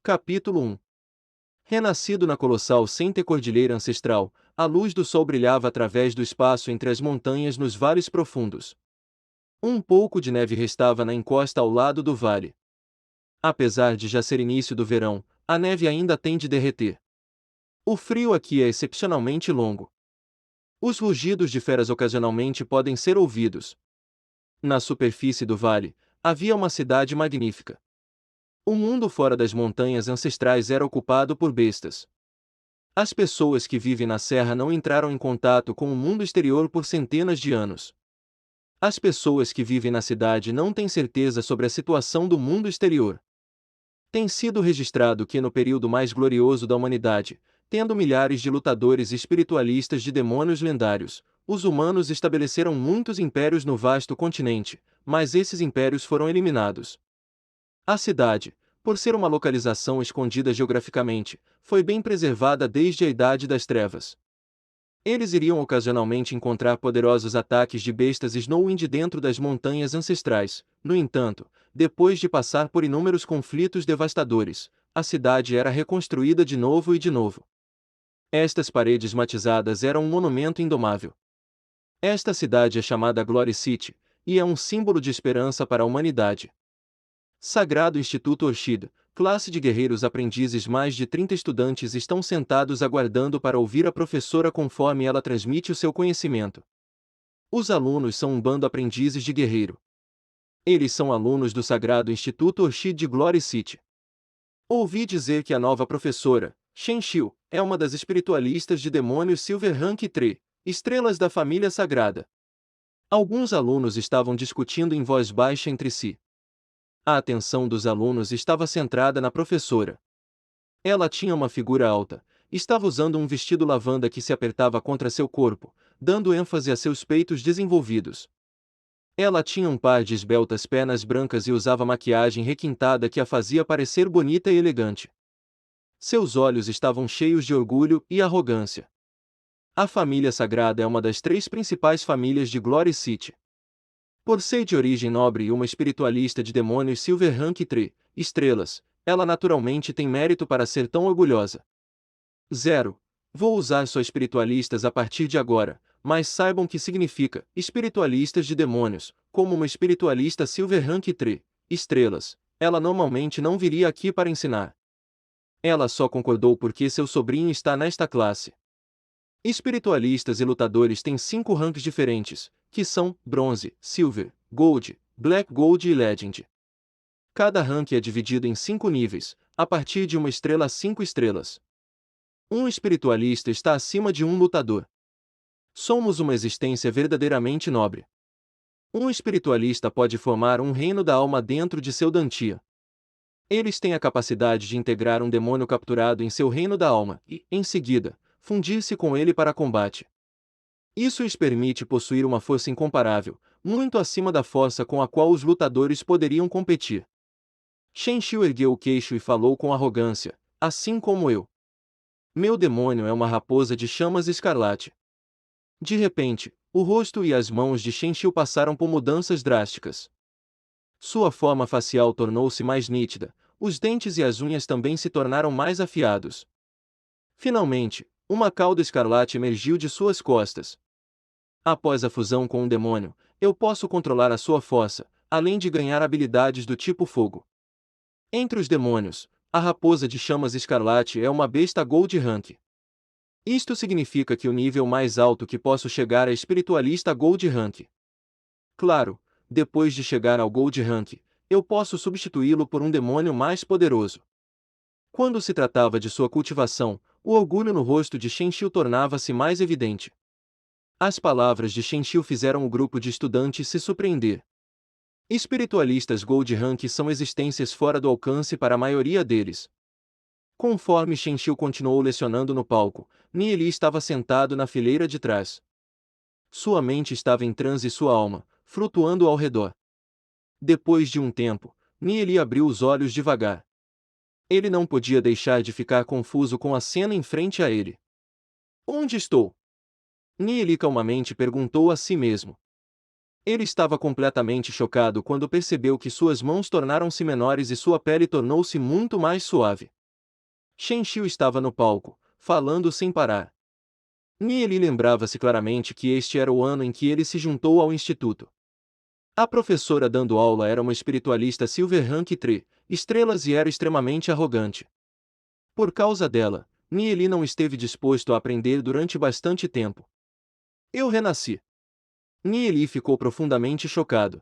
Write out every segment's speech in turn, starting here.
Capítulo 1. Renascido na colossal Sente Cordilheira ancestral, a luz do sol brilhava através do espaço entre as montanhas nos vales profundos. Um pouco de neve restava na encosta ao lado do vale. Apesar de já ser início do verão, a neve ainda tem de derreter. O frio aqui é excepcionalmente longo. Os rugidos de feras ocasionalmente podem ser ouvidos. Na superfície do vale, havia uma cidade magnífica. O mundo fora das montanhas ancestrais era ocupado por bestas. As pessoas que vivem na serra não entraram em contato com o mundo exterior por centenas de anos. As pessoas que vivem na cidade não têm certeza sobre a situação do mundo exterior. Tem sido registrado que no período mais glorioso da humanidade, tendo milhares de lutadores espiritualistas de demônios lendários, os humanos estabeleceram muitos impérios no vasto continente, mas esses impérios foram eliminados. A cidade, por ser uma localização escondida geograficamente, foi bem preservada desde a Idade das Trevas. Eles iriam ocasionalmente encontrar poderosos ataques de bestas Snowwind dentro das montanhas ancestrais. No entanto, depois de passar por inúmeros conflitos devastadores, a cidade era reconstruída de novo e de novo. Estas paredes matizadas eram um monumento indomável. Esta cidade é chamada Glory City, e é um símbolo de esperança para a humanidade. Sagrado Instituto Orchid, classe de guerreiros aprendizes. Mais de 30 estudantes estão sentados aguardando para ouvir a professora conforme ela transmite o seu conhecimento. Os alunos são um bando aprendizes de guerreiro. Eles são alunos do Sagrado Instituto Orchid de Glory City. Ouvi dizer que a nova professora, Shen Xiu, é uma das espiritualistas de demônios Silver Rank 3, estrelas da família sagrada. Alguns alunos estavam discutindo em voz baixa entre si. A atenção dos alunos estava centrada na professora. Ela tinha uma figura alta, estava usando um vestido lavanda que se apertava contra seu corpo, dando ênfase a seus peitos desenvolvidos. Ela tinha um par de esbeltas pernas brancas e usava maquiagem requintada que a fazia parecer bonita e elegante. Seus olhos estavam cheios de orgulho e arrogância. A família sagrada é uma das 3 principais famílias de Glory City. Por ser de origem nobre e uma espiritualista de demônios Silver Rank 3, estrelas, ela naturalmente tem mérito para ser tão orgulhosa. 0. Vou usar só espiritualistas a partir de agora, mas saibam que significa espiritualistas de demônios, como uma espiritualista Silver Rank 3, estrelas. Ela normalmente não viria aqui para ensinar. Ela só concordou porque seu sobrinho está nesta classe. Espiritualistas e lutadores têm 5 ranks diferentes, que são Bronze, Silver, Gold, Black Gold e Legend. Cada rank é dividido em 5 níveis, a partir de uma estrela a 5 estrelas. Um espiritualista está acima de um lutador. Somos uma existência verdadeiramente nobre. Um espiritualista pode formar um reino da alma dentro de seu Dantia. Eles têm a capacidade de integrar um demônio capturado em seu reino da alma e, em seguida, fundir-se com ele para combate. Isso lhes permite possuir uma força incomparável, muito acima da força com a qual os lutadores poderiam competir. Shen Xiu ergueu o queixo e falou com arrogância, assim como eu. Meu demônio é uma raposa de chamas escarlate. De repente, o rosto e as mãos de Shen Xiu passaram por mudanças drásticas. Sua forma facial tornou-se mais nítida, os dentes e as unhas também se tornaram mais afiados. Finalmente, uma cauda escarlate emergiu de suas costas. Após a fusão com um demônio, eu posso controlar a sua força, além de ganhar habilidades do tipo fogo. Entre os demônios, a raposa de chamas escarlate é uma besta Gold Rank. Isto significa que o nível mais alto que posso chegar é espiritualista Gold Rank. Claro, depois de chegar ao Gold Rank, eu posso substituí-lo por um demônio mais poderoso. Quando se tratava de sua cultivação, o orgulho no rosto de Shen Xiu tornava-se mais evidente. As palavras de Shen Xiu fizeram o grupo de estudantes se surpreender. Espiritualistas Gold Rank são existências fora do alcance para a maioria deles. Conforme Shen Xiu continuou lecionando no palco, Nieli estava sentado na fileira de trás. Sua mente estava em transe e sua alma, flutuando ao redor. Depois de um tempo, Nieli abriu os olhos devagar. Ele não podia deixar de ficar confuso com a cena em frente a ele. Onde estou? Nieli calmamente perguntou a si mesmo. Ele estava completamente chocado quando percebeu que suas mãos tornaram-se menores e sua pele tornou-se muito mais suave. Shenxiu estava no palco, falando sem parar. Nieli lembrava-se claramente que este era o ano em que ele se juntou ao instituto. A professora dando aula era uma espiritualista Silver Rank 3 estrelas e era extremamente arrogante. Por causa dela, Nieli não esteve disposto a aprender durante bastante tempo. Eu renasci. Nieli ficou profundamente chocado.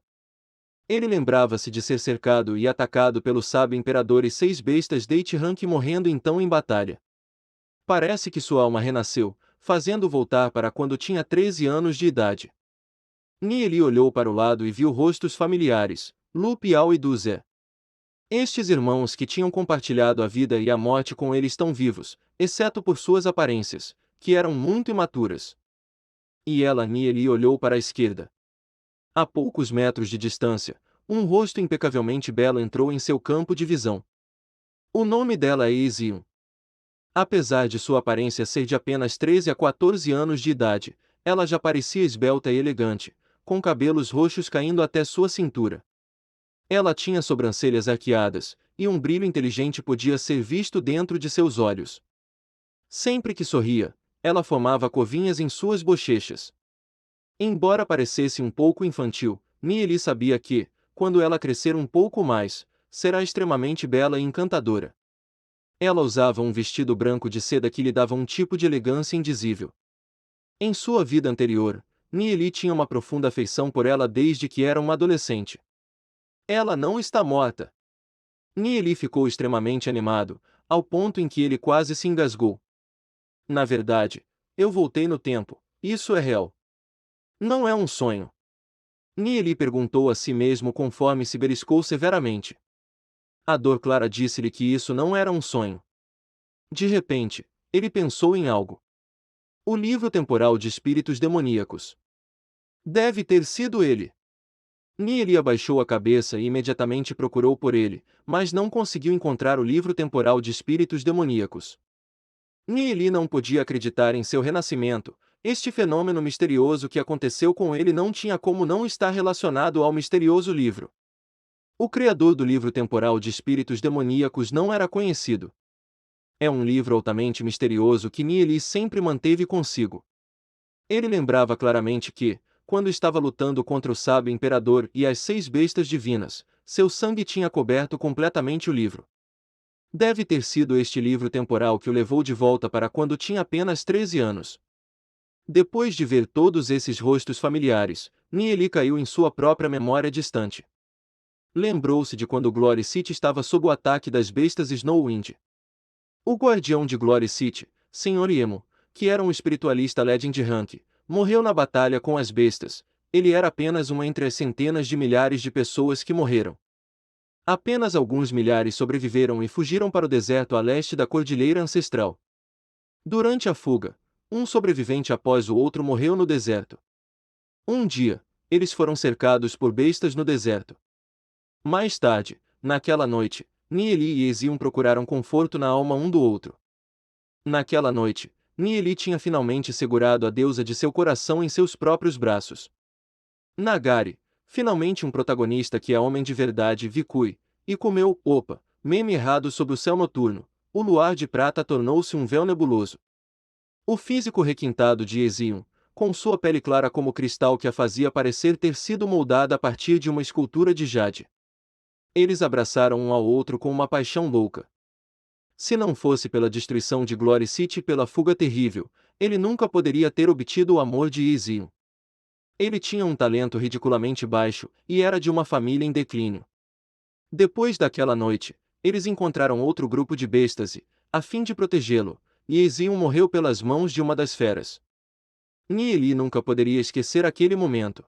Ele lembrava-se de ser cercado e atacado pelo sábio imperador e 6 bestas Date Rank morrendo então em batalha. Parece que sua alma renasceu, fazendo voltar para quando tinha 13 anos de idade. Nieli olhou para o lado e viu rostos familiares, Lu Piao e Du Ze. Estes irmãos que tinham compartilhado a vida e a morte com ele estão vivos, exceto por suas aparências, que eram muito imaturas. E ela Nieli olhou para a esquerda. A poucos metros de distância, um rosto impecavelmente belo entrou em seu campo de visão. O nome dela é Ezion. Apesar de sua aparência ser de apenas 13 a 14 anos de idade, ela já parecia esbelta e elegante, com cabelos roxos caindo até sua cintura. Ela tinha sobrancelhas arqueadas, e um brilho inteligente podia ser visto dentro de seus olhos. Sempre que sorria, ela formava covinhas em suas bochechas. Embora parecesse um pouco infantil, Nieli sabia que, quando ela crescer um pouco mais, será extremamente bela e encantadora. Ela usava um vestido branco de seda que lhe dava um tipo de elegância indizível. Em sua vida anterior, Nieli tinha uma profunda afeição por ela desde que era uma adolescente. Ela não está morta. Nieli ficou extremamente animado, ao ponto em que ele quase se engasgou. Na verdade, eu voltei no tempo, isso é real. Não é um sonho. Nieli perguntou a si mesmo conforme se beliscou severamente. A dor clara disse-lhe que isso não era um sonho. De repente, ele pensou em algo. O livro temporal de espíritos demoníacos. Deve ter sido ele. Nieli abaixou a cabeça e imediatamente procurou por ele, mas não conseguiu encontrar o livro temporal de espíritos demoníacos. Nieli não podia acreditar em seu renascimento. Este fenômeno misterioso que aconteceu com ele não tinha como não estar relacionado ao misterioso livro. O criador do livro temporal de espíritos demoníacos não era conhecido. É um livro altamente misterioso que Nieli sempre manteve consigo. Ele lembrava claramente que, quando estava lutando contra o sábio imperador e as 6 bestas divinas, seu sangue tinha coberto completamente o livro. Deve ter sido este livro temporal que o levou de volta para quando tinha apenas 13 anos. Depois de ver todos esses rostos familiares, Nieli caiu em sua própria memória distante. Lembrou-se de quando Glory City estava sob o ataque das bestas Snowwind. O guardião de Glory City, Sr. Yemo, que era um espiritualista Legend Rank, morreu na batalha com as bestas. Ele era apenas uma entre as centenas de milhares de pessoas que morreram. Apenas alguns milhares sobreviveram e fugiram para o deserto a leste da Cordilheira Ancestral. Durante a fuga, um sobrevivente após o outro morreu no deserto. Um dia, eles foram cercados por bestas no deserto. Mais tarde, naquela noite, Nieli e Ezion procuraram conforto na alma um do outro. Naquela noite, Nieli tinha finalmente segurado a deusa de seu coração em seus próprios braços. Nagari, finalmente um protagonista que é homem de verdade, Vikui, e comeu, meme errado sob o céu noturno, o luar de prata tornou-se um véu nebuloso. O físico requintado de Ezion, com sua pele clara como cristal que a fazia parecer ter sido moldada a partir de uma escultura de jade. Eles abraçaram um ao outro com uma paixão louca. Se não fosse pela destruição de Glory City e pela fuga terrível, ele nunca poderia ter obtido o amor de Ezion. Ele tinha um talento ridiculamente baixo, e era de uma família em declínio. Depois daquela noite, eles encontraram outro grupo de bestas e, a fim de protegê-lo, Ezion morreu pelas mãos de uma das feras. Nieli nunca poderia esquecer aquele momento.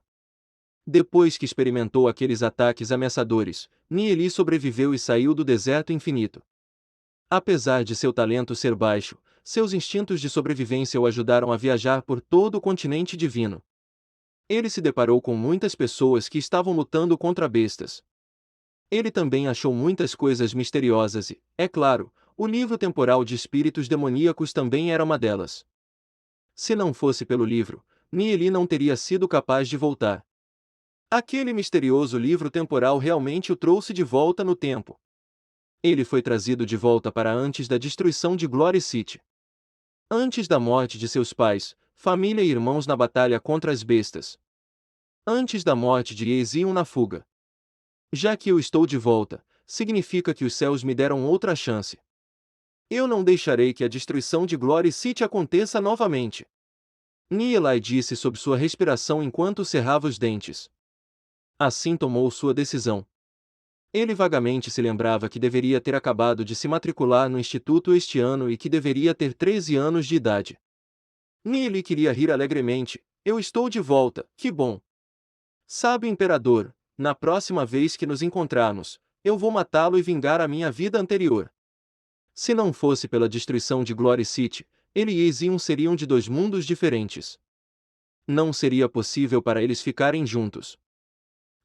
Depois que experimentou aqueles ataques ameaçadores, Nieli sobreviveu e saiu do deserto infinito. Apesar de seu talento ser baixo, seus instintos de sobrevivência o ajudaram a viajar por todo o continente divino. Ele se deparou com muitas pessoas que estavam lutando contra bestas. Ele também achou muitas coisas misteriosas e, é claro, o livro temporal de espíritos demoníacos também era uma delas. Se não fosse pelo livro, Nieli não teria sido capaz de voltar. Aquele misterioso livro temporal realmente o trouxe de volta no tempo. Ele foi trazido de volta para antes da destruição de Glory City. Antes da morte de seus pais, família e irmãos na batalha contra as bestas. Antes da morte de Ezion na fuga. Já que eu estou de volta, significa que os céus me deram outra chance. Eu não deixarei que a destruição de Glory City aconteça novamente. Neheli disse sob sua respiração enquanto cerrava os dentes. Assim tomou sua decisão. Ele vagamente se lembrava que deveria ter acabado de se matricular no instituto este ano e que deveria ter 13 anos de idade. Neheli queria rir alegremente. Eu estou de volta, que bom! Sabe, imperador, na próxima vez que nos encontrarmos, eu vou matá-lo e vingar a minha vida anterior. Se não fosse pela destruição de Glory City, ele e Ezion seriam de dois mundos diferentes. Não seria possível para eles ficarem juntos.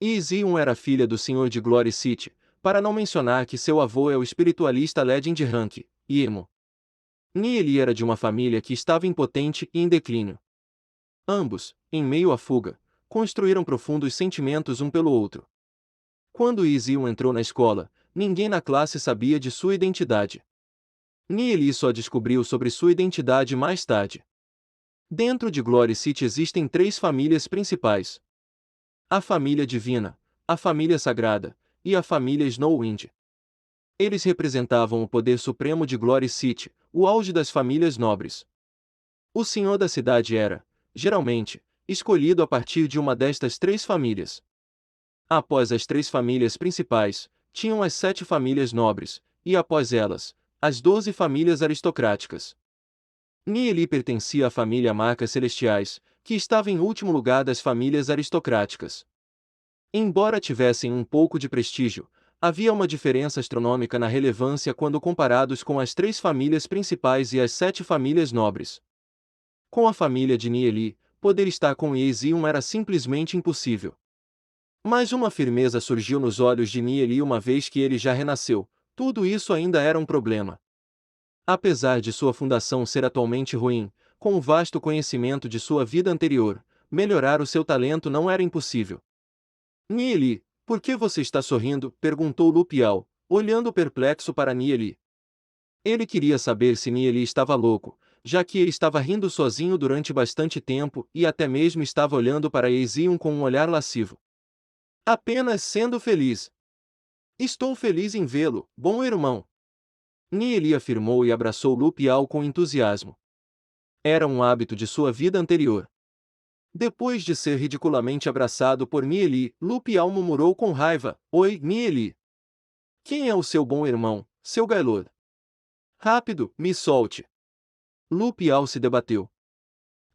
Ezion era filha do senhor de Glory City, para não mencionar que seu avô é o espiritualista Legend Rank, Emo. Neheli era de uma família que estava impotente e em declínio. Ambos, em meio à fuga, construíram profundos sentimentos um pelo outro. Quando Ezion entrou na escola, ninguém na classe sabia de sua identidade. Neheli só descobriu sobre sua identidade mais tarde. Dentro de Glory City existem três famílias principais: a família divina, a família sagrada e a família Snowwind. Eles representavam o poder supremo de Glory City, o auge das famílias nobres. O senhor da cidade era, geralmente, escolhido a partir de uma destas três famílias. Após as três famílias principais, tinham as 7 famílias nobres, e após elas, as 12 famílias aristocráticas. Neheli pertencia à família Marcas Celestiais, que estava em último lugar das famílias aristocráticas. Embora tivessem um pouco de prestígio, havia uma diferença astronômica na relevância quando comparados com as 3 famílias principais e as 7 famílias nobres. Com a família de Neheli, poder estar com Ezion era simplesmente impossível. Mas uma firmeza surgiu nos olhos de Neheli uma vez que ele já renasceu. Tudo isso ainda era um problema. Apesar de sua fundação ser atualmente ruim, com o vasto conhecimento de sua vida anterior, melhorar o seu talento não era impossível. Neheli, por que você está sorrindo? Perguntou Lupial, olhando perplexo para Neheli. Ele queria saber se Neheli estava louco, já que ele estava rindo sozinho durante bastante tempo e até mesmo estava olhando para Ezion com um olhar lascivo. Apenas sendo feliz. Estou feliz em vê-lo, bom irmão. Neheli afirmou e abraçou Lupial com entusiasmo. Era um hábito de sua vida anterior. Depois de ser ridiculamente abraçado por Neheli, Lupial murmurou com raiva: Oi, Neheli. Quem é o seu bom irmão, seu gailor? Rápido, me solte. Lupial se debateu.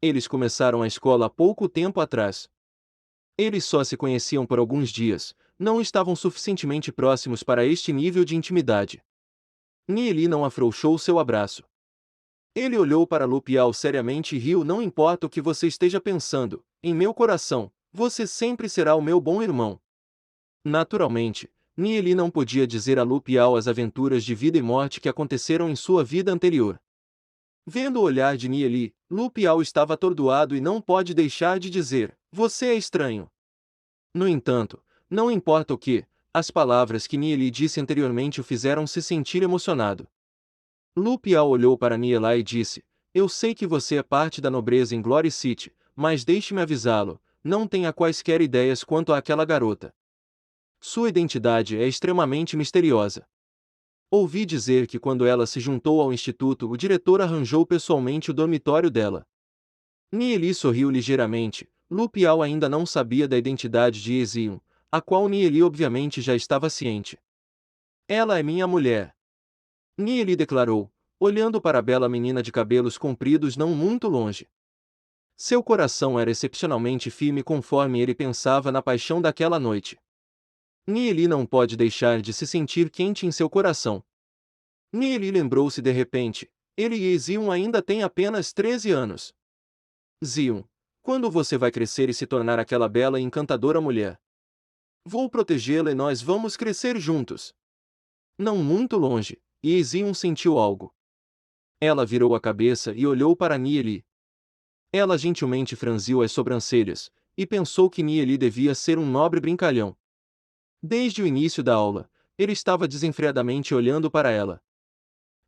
Eles começaram a escola há pouco tempo atrás. Eles só se conheciam por alguns dias, não estavam suficientemente próximos para este nível de intimidade. Neheli não afrouxou seu abraço. Ele olhou para Lupial seriamente e riu. Não importa o que você esteja pensando, em meu coração, você sempre será o meu bom irmão. Naturalmente, Neheli não podia dizer a Lupial as aventuras de vida e morte que aconteceram em sua vida anterior. Vendo o olhar de Neheli, Lupial estava atordoado e não pode deixar de dizer: você é estranho. No entanto, não importa o que, as palavras que Neheli disse anteriormente o fizeram se sentir emocionado. Lupial olhou para Neheli e disse: eu sei que você é parte da nobreza em Glory City, mas deixe-me avisá-lo, não tenha quaisquer ideias quanto àquela garota. Sua identidade é extremamente misteriosa. Ouvi dizer que quando ela se juntou ao instituto o diretor arranjou pessoalmente o dormitório dela. Neheli sorriu ligeiramente. Lupial ainda não sabia da identidade de Ezion, a qual Neheli obviamente já estava ciente. Ela é minha mulher. Neheli declarou, olhando para a bela menina de cabelos compridos não muito longe. Seu coração era excepcionalmente firme conforme ele pensava na paixão daquela noite. Neheli não pode deixar de se sentir quente em seu coração. Neheli lembrou-se de repente, ele e Ezion ainda têm apenas 13 anos. Zion, quando você vai crescer e se tornar aquela bela e encantadora mulher? Vou protegê-la e nós vamos crescer juntos. Não muito longe, e Ezion sentiu algo. Ela virou a cabeça e olhou para Neheli. Ela gentilmente franziu as sobrancelhas, e pensou que Neheli devia ser um nobre brincalhão. Desde o início da aula, Ele estava desenfreadamente olhando para ela.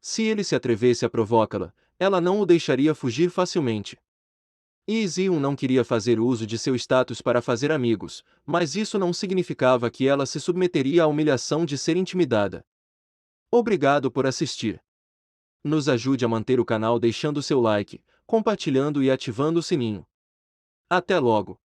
Se ele se atrevesse a provocá-la, ela não o deixaria fugir facilmente. E Zion não queria fazer uso de seu status para fazer amigos, mas isso não significava que ela se submeteria à humilhação de ser intimidada. Obrigado por assistir. Nos ajude a manter o canal deixando seu like, compartilhando e ativando o sininho. Até logo!